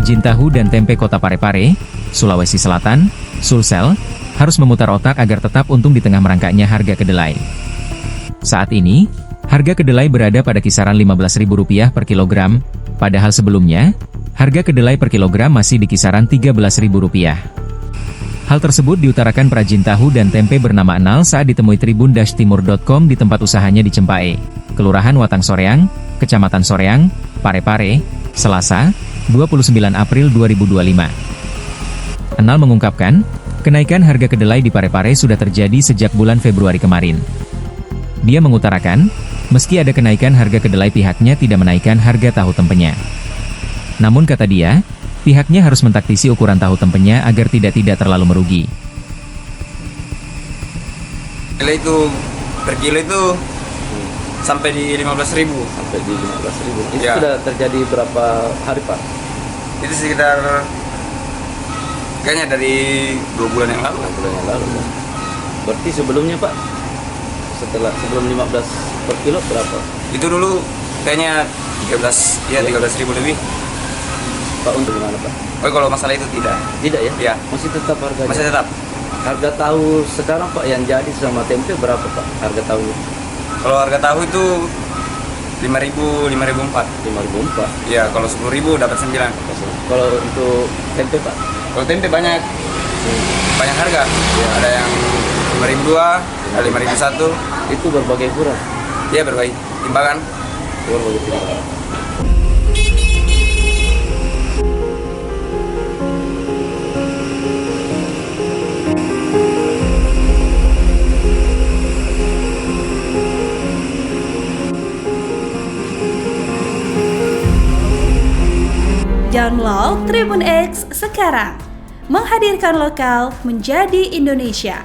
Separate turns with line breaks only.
perajin tahu dan tempe Kota Parepare, Sulawesi Selatan, Sulsel, harus memutar otak agar tetap untung di tengah merangkaknya harga kedelai. Saat ini, harga kedelai berada pada kisaran Rp15.000 per kilogram, padahal sebelumnya, harga kedelai per kilogram masih di kisaran Rp13.000. Hal tersebut diutarakan perajin tahu dan tempe bernama Enal saat ditemui tribun-timur.com di tempat usahanya di Cempae, Kelurahan Watang Soreang, Kecamatan Soreang, Parepare, Selasa, 29 April 2025. Enal mengungkapkan, kenaikan harga kedelai di Parepare sudah terjadi sejak bulan Februari kemarin. Dia mengutarakan, meski ada kenaikan harga kedelai pihaknya tidak menaikkan harga tahu tempenya. Namun kata dia, pihaknya harus mentaktisi ukuran tahu tempenya agar tidak terlalu merugi.
Kedelai itu per kilo itu sampai di 15.000.
Sampai di 15.000. Itu
Ya.
sudah terjadi berapa hari, Pak?
Itu sekitar kayaknya dari 2 bulan yang lalu.
6 bulan yang lalu. Pak. Berarti sebelumnya, Pak, sebelum 15 per kilo berapa?
Itu dulu kayaknya 13.000 lebih.
Pak, untuk gimana, Pak?
Oh, kalau masalah itu tidak.
Tidak ya?
Ya,
Masih tetap harganya?
masih tetap.
Harga tahu sekarang, Pak, yang jadi sama tempe berapa, Pak? Harga tahu
Kalau harga tahu itu 5.000, 5.004.
5.000, Pak.
Ya, kalau 10.000 dapat 9.
Kalau untuk tempe, Pak?
Kalau tempe banyak harga.
Ya.
Ada yang 5.002, ada 5.001.
Itu berbagai ukuran.
Iya, berbagai timbangan.
Berbagai timbangan.
Download Tribun X sekarang, menghadirkan lokal menjadi Indonesia.